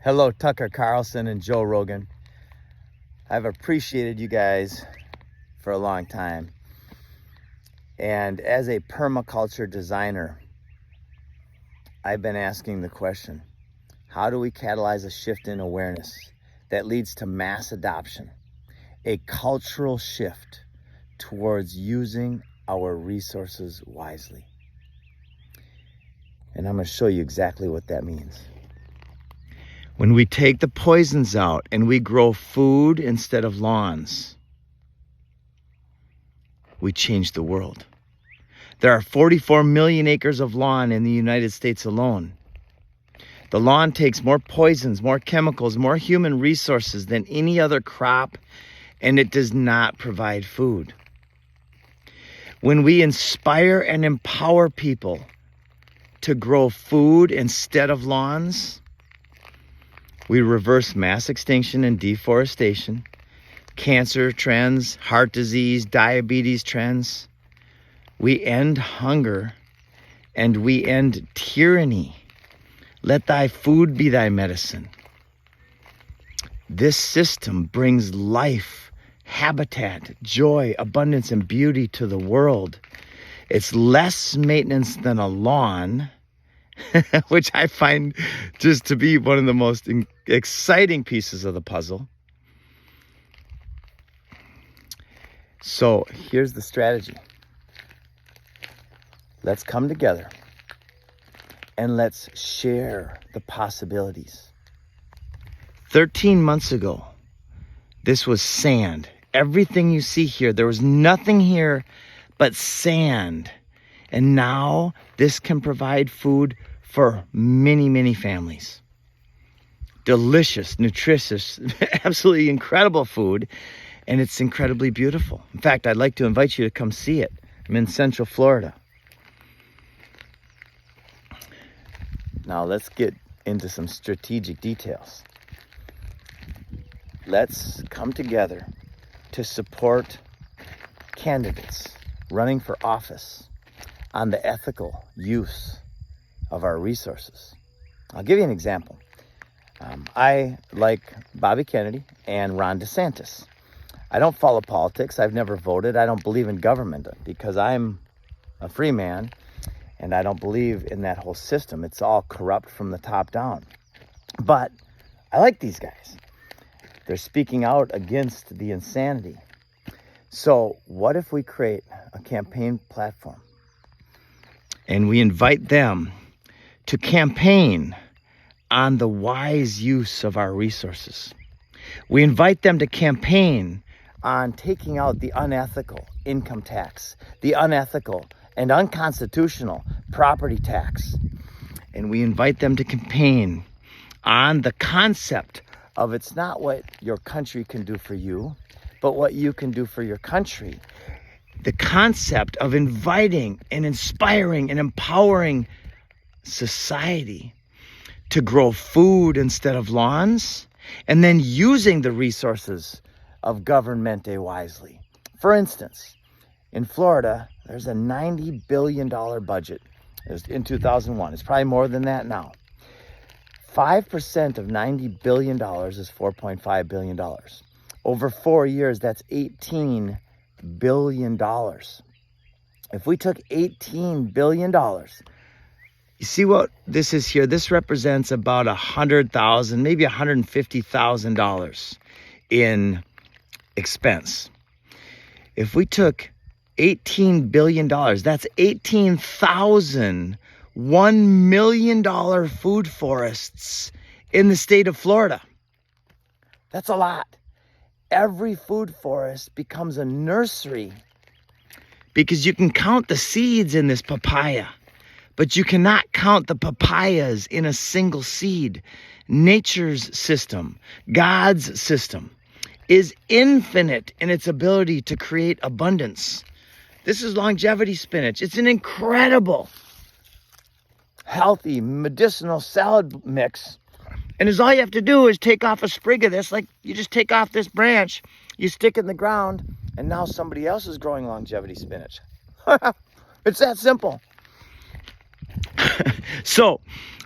Hello, Tucker Carlson and Joe Rogan. I've appreciated you guys for a long time. And as a permaculture designer, I've been asking the question, how do we catalyze a shift in awareness that leads to mass adoption? A cultural shift towards using our resources wisely. And I'm going to show you exactly what that means. When we take the poisons out and we grow food instead of lawns, we change the world. There are 44 million acres of lawn in the United States alone. The lawn takes more poisons, more chemicals, more human resources than any other crop, and it does not provide food. When we inspire and empower people to grow food instead of lawns, we reverse mass extinction and deforestation, cancer trends, heart disease, diabetes trends. We end hunger and we end tyranny. Let thy food be thy medicine. This system brings life, habitat, joy, abundance, and beauty to the world. It's less maintenance than a lawn, which I find just to be one of the most exciting pieces of the puzzle. So here's the strategy. Let's come together and let's share the possibilities. 13 months ago, this was sand. Everything you see here, there was nothing here but sand. And now this can provide food for many, many families. Delicious, nutritious, absolutely incredible food. And it's incredibly beautiful. In fact, I'd like to invite you to come see it. I'm in Central Florida. Now let's get into some strategic details. Let's come together to support candidates running for office on the ethical use of our resources. I'll give you an example. I like Bobby Kennedy and Ron DeSantis. I don't follow politics. I've never voted. I don't believe in government because I'm a free man and I don't believe in that whole system. It's all corrupt from the top down. But I like these guys. They're speaking out against the insanity. So what if we create a campaign platform and we invite them to campaign on the wise use of our resources? We invite them to campaign on taking out the unethical income tax, the unethical and unconstitutional property tax. And we invite them to campaign on the concept of it's not what your country can do for you, but what you can do for your country. The concept of inviting and inspiring and empowering society to grow food instead of lawns, and then using the resources of governmente wisely. For instance, in Florida, there's a $90 billion budget. It was in 2001. It's probably more than that now. 5% of $90 billion is $4.5 billion. Over 4 years, that's $18 billion. If we took $18 billion, you see what this is here? This represents about $100,000, maybe $150,000 in expense. If we took $18 billion, that's 18,000 $1 million food forests in the state of Florida. That's a lot. Every food forest becomes a nursery because you can count the seeds in this papaya, but you cannot count the papayas in a single seed. Nature's system, God's system, is infinite in its ability to create abundance. This is longevity spinach. It's an incredible, healthy, medicinal salad mix. And all you have to do is take off a sprig of this, like you just take off this branch, you stick it in the ground, and now somebody else is growing longevity spinach. It's that simple. So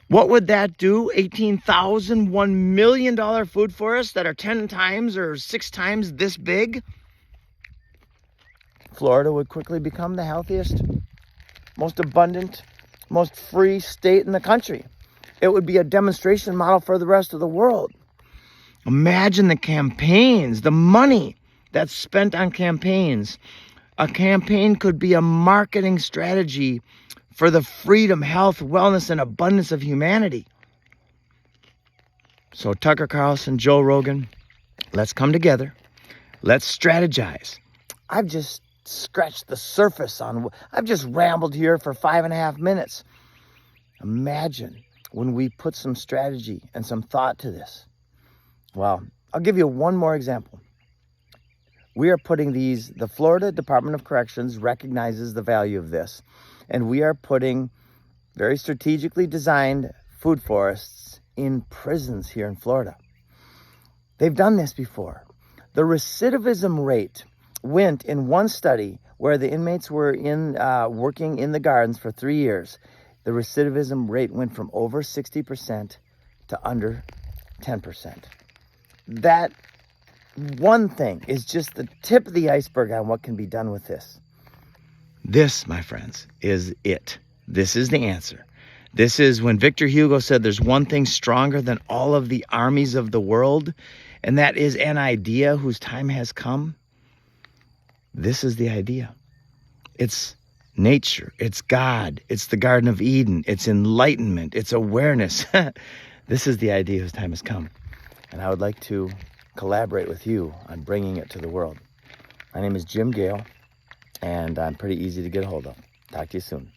what would that do? 18,000, $1 million food forests that are 10 times or 6 times this big? Florida would quickly become the healthiest, most abundant, most free state in the country. It would be a demonstration model for the rest of the world. Imagine the campaigns, the money that's spent on campaigns. A campaign could be a marketing strategy for the freedom, health, wellness, and abundance of humanity. So Tucker Carlson, Joe Rogan, let's come together. Let's strategize. I've just scratched the surface I've just rambled here for 5.5 minutes. Imagine when we put some strategy and some thought to this. Well, I'll give you one more example. We are putting the Florida Department of Corrections recognizes the value of this. And we are putting very strategically designed food forests in prisons here in Florida. They've done this before. The recidivism rate went in one study where the inmates were working in the gardens for 3 years. The recidivism rate went from over 60% to under 10%. That one thing is just the tip of the iceberg on what can be done with this. This, my friends, is it. This is the answer. This is when Victor Hugo said there's one thing stronger than all of the armies of the world, and that is an idea whose time has come. This is the idea. It's nature. It's God. It's the Garden of Eden. It's enlightenment. It's awareness. This is the idea whose time has come. And I would like to collaborate with you on bringing it to the world. My name is Jim Gale, and I'm pretty easy to get a hold of. Talk to you soon.